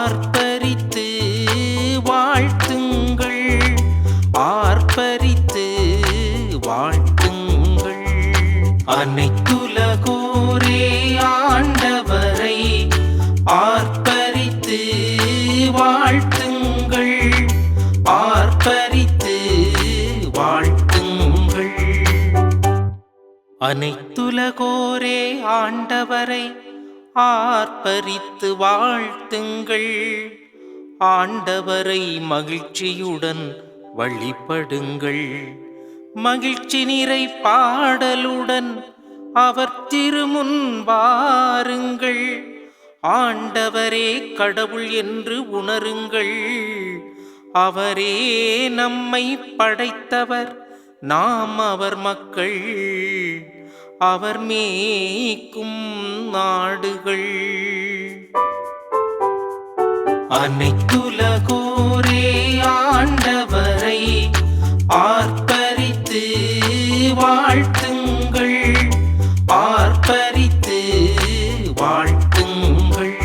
ஆர்ப்பரித்து வாழ்த்துங்கள், ஆர்ப்பரித்து வாழ்த்துங்கள். அனைத்துலகோரே ஆண்டவரை ஆர்ப்பரித்து வாழ்த்துங்கள், ஆர்ப்பரித்து வாழ்த்துங்கள். அனைத்துலகோரே ஆண்டவரை ஆர்ப்பரித்து வாழ்த்துங்கள், ஆண்டவரை மகிழ்ச்சியுடன் வழிபடுங்கள். மகிழ்ச்சி நிறை பாடலுடன் அவர் திருமுன் வாருங்கள். ஆண்டவரே கடவுள் என்று உணருங்கள், அவரே நம்மை படைத்தவர், நாம் அவர் மக்கள், அவர் மேய்க்கும் நாடுகள். அனைத்துலகோரே ஆண்டவரை ஆர்ப்பரித்து வாழ்த்துங்கள், ஆர்ப்பரித்து வாழ்த்துங்கள்.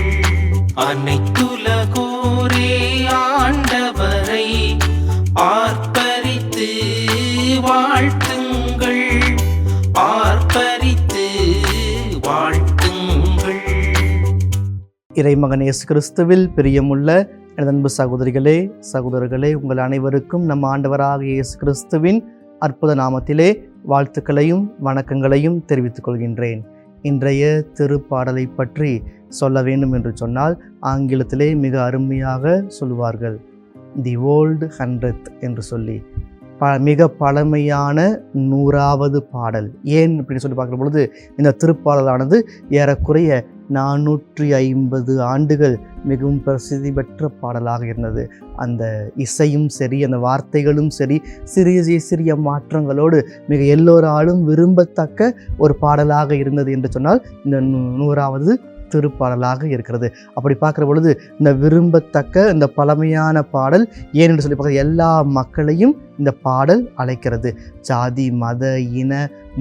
அனைத்துலகோரே ஆண்டவரை ஆர்ப்பரித்து வாழ்த்துங்கள், ஆர்ப்பரித்து வாழ்த்துங்கள். இறைமகன் இயேசு கிறிஸ்துவில் பிரியமுள்ள எனது அன்பு சகோதரிகளே சகோதரர்களே, உங்கள் அனைவருக்கும் நம் ஆண்டவராக இயேசு கிறிஸ்துவின் அற்புத நாமத்திலே வாழ்த்துக்களையும் வணக்கங்களையும் தெரிவித்துக் கொள்கின்றேன். இன்றைய திருப்பாடலை பற்றி சொல்ல வேண்டும் என்று சொன்னால் ஆங்கிலத்திலே மிக அருமையாக சொல்லுவார்கள், தி ஓல்டு 100th என்று சொல்லி. மிக பழமையான 100வது பாடல். ஏன் அப்படின்னு சொல்லி பார்க்குற பொழுது இந்த திருப்பாடலானது ஏறக்குறைய 450 ஆண்டுகள் மிகவும் பிரசித்தி பெற்ற பாடலாக இருந்தது. அந்த இசையும் சரி, அந்த வார்த்தைகளும் சரி, சிறிய சிறிய மாற்றங்களோடு மிக எல்லோராலும் விரும்பத்தக்க ஒரு பாடலாக இருந்தது என்று சொன்னால் இந்த 100வது திருப்பாடலாக இருக்கிறது. அப்படி பார்க்குற பொழுது இந்த விரும்பத்தக்க இந்த பழமையான பாடல் ஏன் என்று சொல்லி பார்க்குற எல்லா மக்களையும் இந்த பாடல் அழைக்கிறது. ஜாதி மத இன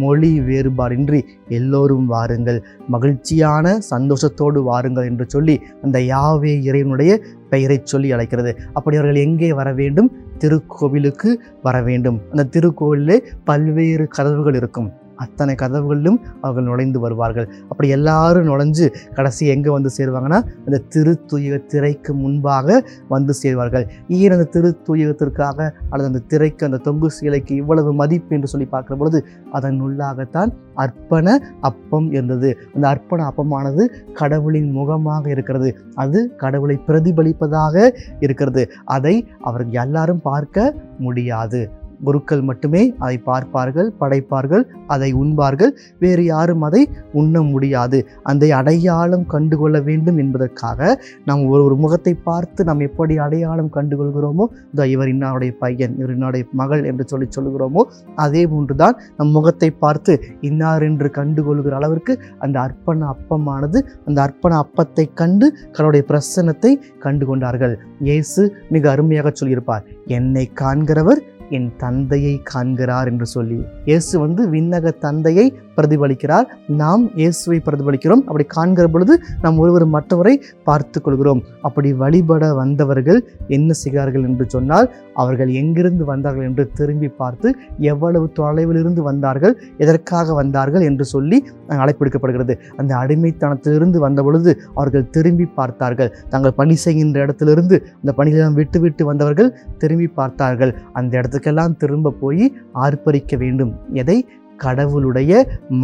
மொழி வேறுபாடின்றி எல்லோரும் வாருங்கள், மகிழ்ச்சியான சந்தோஷத்தோடு வாருங்கள் என்று சொல்லி அந்த யாவே இறைவனுடைய பெயரை சொல்லி அழைக்கிறது. அப்படி அவர்கள் எங்கே வர வேண்டும்? திருக்கோவிலுக்கு வர வேண்டும். அந்த திருக்கோவிலே பல்வேறு கதவுகள் இருக்கும். அத்தனை கதவுகளிலும் அவர்கள் நுழைந்து வருவார்கள். அப்படி எல்லாரும் நுழைஞ்சு கடைசி எங்கே வந்து சேருவாங்கன்னா அந்த திருத்துயக திரைக்கு முன்பாக வந்து சேர்வார்கள். ஏன் அந்த திருத்துயகத்திற்காக அல்லது அந்த திரைக்கு, அந்த தொங்கு சீலைக்கு இவ்வளவு மதிப்பு என்று சொல்லி பார்க்குற பொழுது அதன் உள்ளாகத்தான் அர்ப்பண அப்பம் இருந்தது. அந்த அர்ப்பண அப்பமானது கடவுளின் முகமாக இருக்கிறது. அது கடவுளை பிரதிபலிப்பதாக இருக்கிறது. அதை அவர்கள் எல்லாரும் பார்க்க முடியாது. குருக்கள் மட்டுமே அதை பார்ப்பார்கள், படைப்பார்கள், அதை உண்பார்கள். வேறு யாரும் அதை உண்ண முடியாது. அந்த அடையாளம் கண்டுகொள்ள வேண்டும் என்பதற்காக நாம் ஒரு முகத்தை பார்த்து நாம் எப்படி அடையாளம் கண்டுகொள்கிறோமோ, இவர் இன்னாருடைய பையன், இவர் இன்னாருடைய மகள் என்று சொல்லுகிறோமோ, அதே போன்றுதான் நம் முகத்தை பார்த்து இன்னார் என்று கண்டுகொள்கிற அளவிற்கு அந்த அர்ப்பண அப்பமானது, அந்த அர்ப்பண அப்பத்தை கண்டு கடவுளுடைய பிரசன்னத்தை கண்டு கொண்டார்கள். இயேசு மிக அருமையாக சொல்லியிருப்பார், என்னை காண்கிறவர் என் தந்தையை காண்கிறார் என்று சொல்லி. இயேசு விண்ணக தந்தையை பிரதிபலிக்கிறார், நாம் இயேசுவை பிரதிபலிக்கிறோம். அப்படி காண்கிற பொழுது நாம் ஒருவர் மற்றவரை பார்த்து கொள்கிறோம். அப்படி வழிபட வந்தவர்கள் என்ன செய்கிறார்கள் என்று சொன்னால், அவர்கள் எங்கிருந்து வந்தார்கள் என்று திரும்பி பார்த்து எவ்வளவு தொலைவில் இருந்து வந்தார்கள், எதற்காக வந்தார்கள் என்று சொல்லி அழைப்பிடுக்கப்படுகிறது. அந்த அடிமைத்தனத்திலிருந்து வந்த பொழுது அவர்கள் திரும்பி பார்த்தார்கள். தாங்கள் பணி செய்கின்ற இடத்திலிருந்து அந்த பணியெல்லாம் விட்டு வந்தவர்கள் திரும்பி பார்த்தார்கள். அந்த இடத்துக்கெல்லாம் திரும்ப போய் ஆர்ப்பரிக்க வேண்டும். எதை? கடவுளுடைய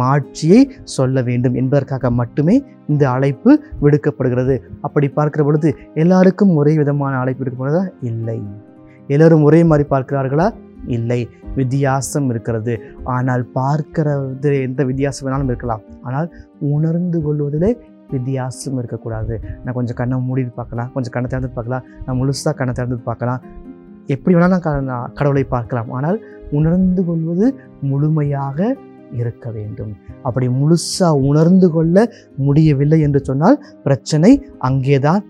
மாட்சியை சொல்ல வேண்டும் என்பதற்காக மட்டுமே இந்த அழைப்பு விடுக்கப்படுகிறது. அப்படி பார்க்கிற பொழுது எல்லாருக்கும் ஒரே விதமான அழைப்பு விடுக்கப்படுறதா? இல்லை. எல்லோரும் ஒரே மாதிரி பார்க்கிறார்களா? இல்லை. வித்தியாசம் இருக்கிறது. ஆனால் பார்க்கிறது எந்த வித்தியாசம் வேணாலும் இருக்கலாம். ஆனால் உணர்ந்து கொள்வதிலே வித்தியாசம் இருக்கக்கூடாது. நான் கொஞ்சம் கண்ணை மூடிட்டு பார்க்கலாம், கொஞ்சம் கண்ணை திறந்து பார்க்கலாம், நான் முழுசாக கண்ணை திறந்து பார்க்கலாம், எப்படி வேணாலும் கடவுளை பார்க்கலாம். ஆனால் உணர்ந்து கொள்வது முழுமையாக இருக்க வேண்டும். அப்படி முழுசாக உணர்ந்து கொள்ள முடியவில்லை என்று சொன்னால் பிரச்சனை அங்கேதான்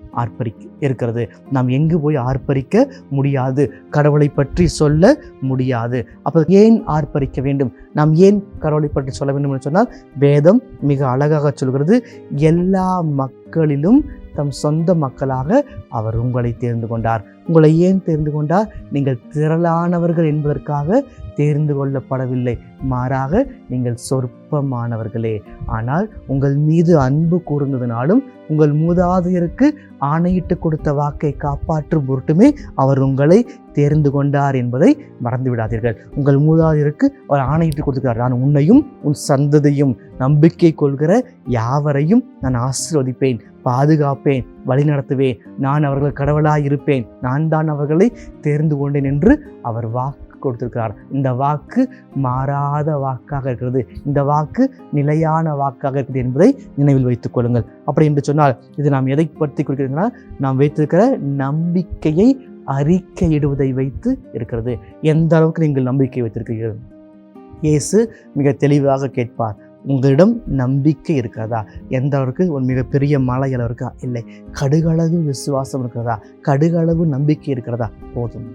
இருக்கிறது. நாம் எங்கு போய் ஆர்ப்பரிக்க முடியாது, கடவுளை பற்றி சொல்ல முடியாது. அப்போ ஏன் ஆர்ப்பரிக்க வேண்டும்? நாம் ஏன் கடவுளை பற்றி சொல்ல வேண்டும் என்று சொன்னால், வேதம் மிக அழகாக சொல்கிறது, எல்லா மக்களிலும் தம் சொந்த மக்களாக அவர் உங்களை தேர்ந்து கொண்டார். உங்களை ஏன் தேர்ந்து கொண்டார்? நீங்கள் திரளானவர்கள் என்பதற்காக தேர்ந்து கொள்ளப்படவில்லை, மாறாக நீங்கள் சொற்பமானவர்களே. ஆனால் உங்கள் மீது அன்பு கூர்ந்ததினாலும் உங்கள் மூதாதையருக்கு ஆணையிட்டு கொடுத்த வாக்கை காப்பாற்றும் பொருட்டுமே அவர் உங்களை தேர்ந்து கொண்டார் என்பதை மறந்து விடாதீர்கள். உங்கள் மூதாதையருக்கு அவர் ஆணையிட்டு கொடுத்துக்கிறார், நான் உன்னையும் உன் சந்ததியும் நம்பிக்கை கொள்கிற யாவரையும் நான் ஆசீர்வதிப்பேன், பாதுகாப்பேன், வழிநடத்துவேன், நான் அவர்கள் கடவுளாய் இருப்பேன், நான் தான் அவர்களை தேர்ந்து கொண்டேன் என்று அவர் வாக்கு கொடுத்திருக்கிறார். இந்த வாக்கு மாறாத வாக்காக இருக்கிறது, இந்த வாக்கு நிலையான வாக்காக இருக்கிறது என்பதை நினைவில் வைத்துக் கொள்ளுங்கள். அப்படி என்று சொன்னால் இது நாம் எதை பற்றி குறிக்கிறதுனா, நாம் வைத்திருக்கிற நம்பிக்கையை அறிக்கையிடுவதை வைத்து இருக்கிறது. எந்த அளவுக்கு நீங்கள் நம்பிக்கை வைத்திருக்கிறீர்கள்? இயேசு மிக தெளிவாக கேட்பார், உங்களிடம் நம்பிக்கை இருக்கிறதா? எந்த அளவுக்கு? ஒரு மிகப்பெரிய மலை அளவு இருக்கா? இல்லை. கடுகளவு விசுவாசம் இருக்கிறதா? கடுகளவு நம்பிக்கை இருக்கிறதா? போதும்.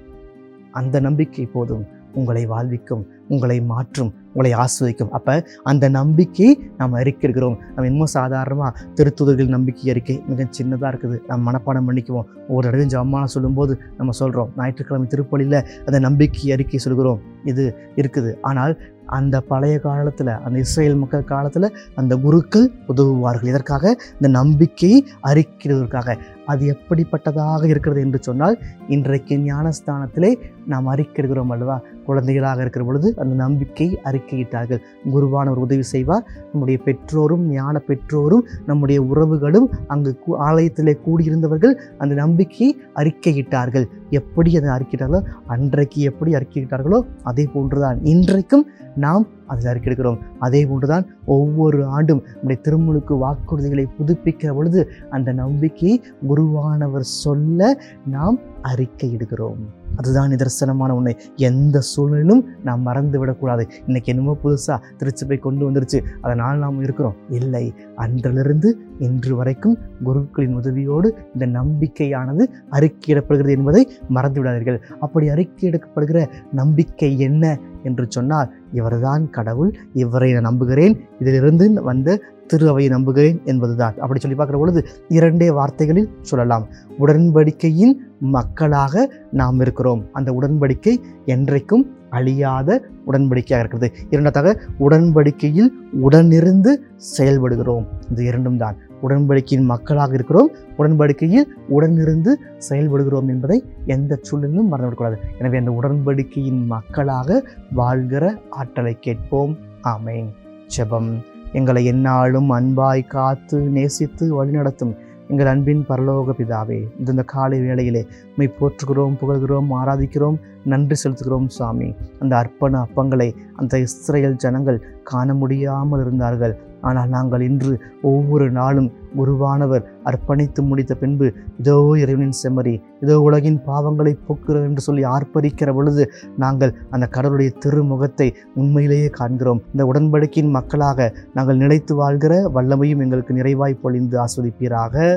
அந்த நம்பிக்கை போதும். உங்களை வாழ்விக்கும், உங்களை மாற்றும், உங்களை ஆஸ்வதிக்கும். அப்போ அந்த நம்பிக்கையை நாம் அறிக்கிறோம். நம்ம இன்னும் சாதாரணமாக திருத்துதர்கள் நம்பிக்கை அறிக்கை மிக சின்னதாக இருக்குது, நம்ம மனப்பாடம் பண்ணிக்குவோம். ஒரு தடவை ஜெபமாலை சொல்லும்போது நம்ம சொல்கிறோம், ஞாயிற்றுக்கிழமை திருப்பலியில் அந்த நம்பிக்கை அறிக்கை சொல்கிறோம், இது இருக்குது. ஆனால் அந்த பழைய காலத்தில், அந்த இஸ்ரேல் மக்கள் காலத்தில் அந்த குருக்கள் உதவுவார்கள். இதற்காக இந்த நம்பிக்கையை அறிக்கிறதற்காக. அது எப்படிப்பட்டதாக இருக்கிறது என்று சொன்னால், இன்றைக்கு ஞானஸ்தானத்திலே நாம் அறிக்கிறோம் அல்லவா? குழந்தைகளாக இருக்கிற பொழுது அந்த நம்பிக்கை அறிக்கையிட்டார்கள். குருவானவர் உதவி செய்வார். நம்முடைய பெற்றோரும் ஞான பெற்றோரும் நம்முடைய உறவுகளும் அங்கு ஆலயத்திலே கூடியிருந்தவர்கள் அந்த நம்பிக்கையை அறிக்கையிட்டார்கள். எப்படி அதை அறிக்கையிட்டார்களோ, அன்றைக்கு எப்படி அறிக்கையிட்டார்களோ அதே போன்றுதான் இன்றைக்கும் நாம் அதில் அறிக்கையிடுகிறோம். அதே போன்றுதான் ஒவ்வொரு ஆண்டும் நம்முடைய திருமுழுக்கு வாக்குறுதிகளை புதுப்பிக்கிற பொழுது அந்த நம்பிக்கையை குருவானவர் சொல்ல நாம் அறிக்கையிடுகிறோம். அதுதான் நிதர்சனமான உண்மை. எந்த சூழ்நிலும் நாம் மறந்து விடக்கூடாது. இன்னைக்கு என்னமோ புதுசாக திருச்சபை கொண்டு வந்துருச்சு, அதனால் நாம் இருக்கிறோம். இல்லை, அன்றிலிருந்து இன்று வரைக்கும் குருக்களின் உதவியோடு இந்த நம்பிக்கையானது அறிக்கையிடப்படுகிறது என்பதை மறந்து விடாதீர்கள். அப்படி அறிக்கையிடப்படுகிற நம்பிக்கை என்ன என்று சொன்னால், இவர்தான் கடவுள், இவரை நான் நம்புகிறேன், இதிலிருந்து வந்த திரு அவையை நம்புகிறேன் என்பதுதான். அப்படி சொல்லி பார்க்குற பொழுது 2 வார்த்தைகளில் சொல்லலாம். உடன்படிக்கையின் மக்களாக நாம் இருக்கிறோம். அந்த உடன்படிக்கை என்றைக்கும் அழியாத உடன்படிக்கையாக இருக்கிறது. 2வது, உடன்படிக்கையில் உடனிருந்து செயல்படுகிறோம். இது 2ம் தான். உடன்படிக்கையின் மக்களாக இருக்கிறோம், உடன்படிக்கையில் உடனிருந்து செயல்படுகிறோம் என்பதை எந்த சூழலிலும் மறந்துவிடக்கூடாது. எனவே அந்த உடன்படிக்கையின் மக்களாக வாழ்கிற ஆற்றலை கேட்போம். ஆமென். ஜெபம். எங்களை எந்நாளும் அன்பாய் காத்து நேசித்து வழிநடத்தும் எங்கள் அன்பின் பரலோக பிதாவே, இந்த காலை வேளையிலே உம்மை போற்றுகிறோம், புகழ்கிறோம், ஆராதிக்கிறோம், நன்றி செலுத்துகிறோம் சாமி. அந்த அர்ப்பண அப்பங்களை அந்த இஸ்ரேல் ஜனங்கள் காண முடியாமல் இருந்தார்கள். ஆனால் நாங்கள் இன்று ஒவ்வொரு நாளும் குருவானவர் அர்ப்பணித்து முடித்த பின்பு, இதோ இறைவனின் செம்மறி, இதோ உலகின் பாவங்களை போக்குகிறது என்று சொல்லி ஆர்ப்பரிக்கிற பொழுது நாங்கள் அந்த கடவுளுடைய திருமுகத்தை உண்மையிலேயே காண்கிறோம். இந்த உடன்படிக்கையின் மக்களாக நாங்கள் நிலைத்து வாழ்கிற வல்லமையும் எங்களுக்கு நிறைவாய் பொழிந்து ஆஸ்வதிப்பீராக.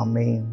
ஆமென்.